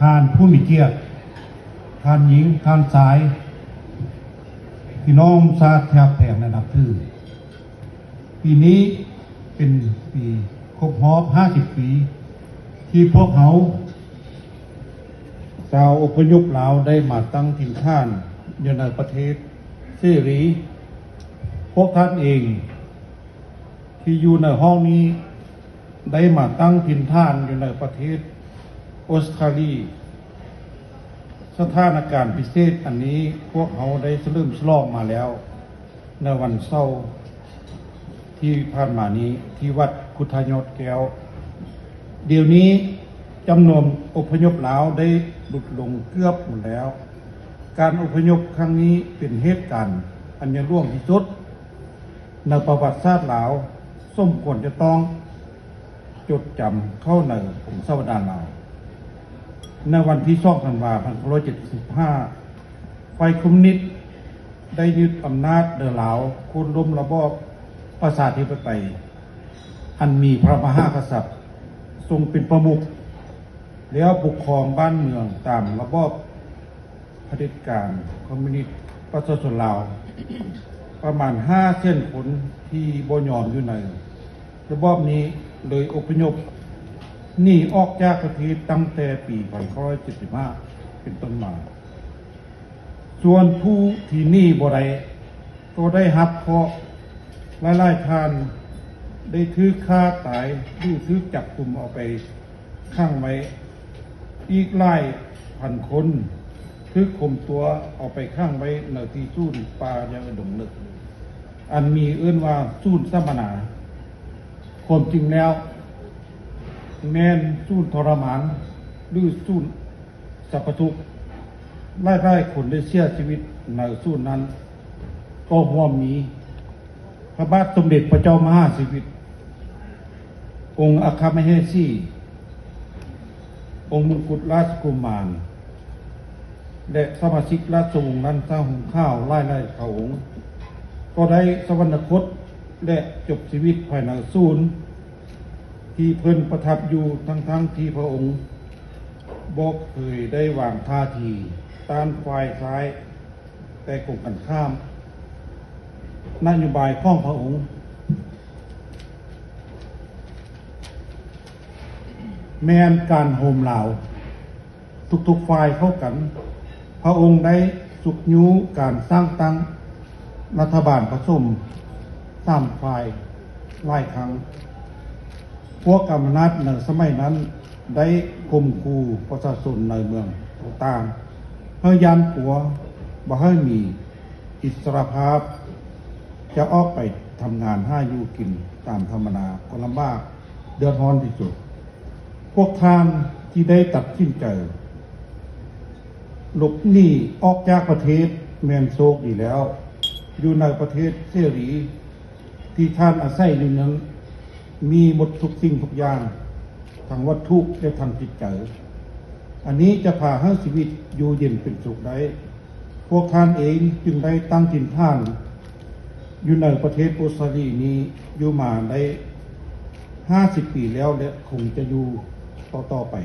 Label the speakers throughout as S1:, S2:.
S1: ทานผู้มีเกียรติทานหญิงทานสายพี่น้องชาติแทบแผงในนับถือปีนี้เป็นปีครบรอบ50 ปีที่พวกเขาชาวอพยพลาวได้มาตั้งถิ่นฐานอยู่ในประเทศเสรีพวกท่านเองที่อยู่ในห้องนี้ได้มาตั้งถิ่นฐานอยู่ในประเทศออสเตรเลียสถานการณ์พิเศษอันนี้พวกเขาได้เริ่มฉลองมาแล้วในวันเสาร์ที่ผ่านมานี้ที่วัดพุทธยอดแก้วเดี๋ยวนี้จำนวนอพยพลาวได้ลดลงเกือบหมดแล้วการอพยพครั้งนี้เป็นเหตุการณ์อันยร่วงที่สุดในประวัติศาสตร์ลาวสมควรจะต้องจดจำเข้าในของสวดานลาวในวันที่2 ธันวาคม 1975 ฝ่ายคอมมิวนิสต์ได้ยึดอำนาจเดลาวโค่นล้มระบอบประชาธิปไตยอันมีพระมหากษัตริย์ทรงเป็นประมุขแล้วปกครองบ้านเมืองตามระบอบเผด็จการคอมมิวนิสต์ประชาชนลาวประมาณ500,000 คนที่บ่ยอมอยู่ในระบอบนี้เลยอพยพหนีออกจากประเทศตั้งแต่ปี 1975 เป็นต้นมาส่วนผู้ที่หนีบ่ได้ก็ได้รับเคราะห์หลายๆท่านได้ถูกฆ่าตายหรือถูกจับกุมเอาไปขังไว้อีกหลายพันคนถูกข่มตัวเอาไปขังไว้ในที่ศูนย์ป่ายังดงลึกอันมีเอื้นว่าศูนย์สัมมนาความจริงแล้วแม่นศูนย์ทรมานหรือศูนย์สัพพทุกข์หลายๆคนได้เสียชีวิตในศูนย์นั้นก็ร่วมมีพระบาทสมเด็จพระเจ้ามหาสิริองค์อัครมเหสีองค์มงกุฎราชกุมารและสมาชิกราชวงศ์นั้นสร้างหุงข้าวไล่ๆพระองค์ก็ได้สวรรคตและจบชีวิตภายในศูนย์ที่เพิ่นประทับอยู่ทั้งที่พระองค์บอกเคยได้วางท่าทีต้านฝ่ายซ้ายแต่กงกันข้ามนโยบายของพระองค์แม้นการโหมเหล่าทุกฝ่ายเข้ากันพระองค์ได้สุกยูการสร้างตั้งรัฐบาลผสม3 ฝ่ายหลายครั้งพวกกำมนัดในสมัยนั้นได้ข่มขู่ประชาชนในเมืองต่างๆเพื่อยันปัวบ่ให้มีอิสรภาพจะออกไปทำงานหาอยู่กินตามธรรมดาก็ลำบากเดือดร้อนที่สุดพวกท่านที่ได้ตัดสินใจหลบหนีออกจากประเทศแมนโซกดีแล้วอยู่ในประเทศเสรีที่ท่านอาศัยอยู่นั้นมีหมดทุกสิ่งทุกอย่างทางวัตถุและทางจิตใจอันนี้จะพาให้ชีวิตอยู่เย็นเป็นสุขได้พวกท่านเองจึงได้ตั้งถิ่นฐานอยู่ในประเทศออสเตรเลียนี้อยู่มาได้50 ปีแล้วและคงจะอยู่ต่อไป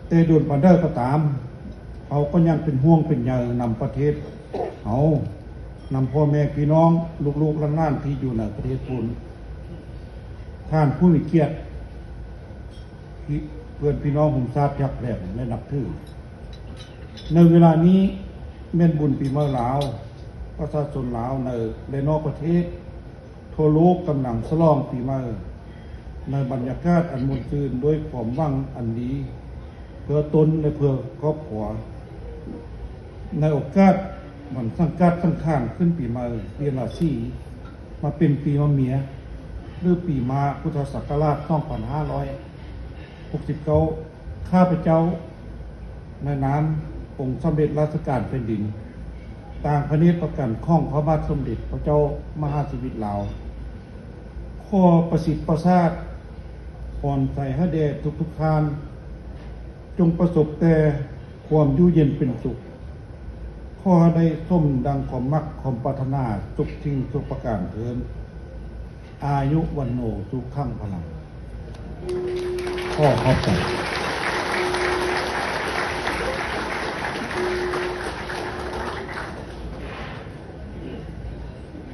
S1: แต่โดนปันเดอร์ก็ตามเขาก็ยังเป็นห่วงเป็นใยนำประเทศเขานำพ่อแม่พี่น้องลูกๆหลานๆที่อยู่ในประเทศปุ่นท่านผู้มีเกียรติเพื่อนพี่น้องผมทราบจับแหลกและนับถือในเวลานี้แม่นบุญปีใหม่ลาวประชาชนลาวในนอกประเทศทั่วโลกกำลังฉลองปีใหม่ในบรรยากาศอันมนต์ชื่นด้วยความหวังอันดีเพื่อตนและเพื่อครอบครัวในโอกาสวันสังกัดสังขารขึ้นปีใหม่เปียราศีมาเป็นปีมะเมียหรือปีมาพุทธศักราช2569ข้าพเจ้าในนามองค์สมเด็จราชการแผ่นดินต่างพระเนตรประกันข้องพระบาทสมเด็จพระเจ้ามหาชีวิตลาวขอประสิทธิ์ประสาทอ่อนใส่ให้แด่ทุกท่านจงประสบแต่ความอยู่เย็นเป็นสุขขอได้ส้มดังความมักความปรารถนาทุกทิ้งทุกประการเถิดอายุวันโนสุขังพลังขอขอบคุณ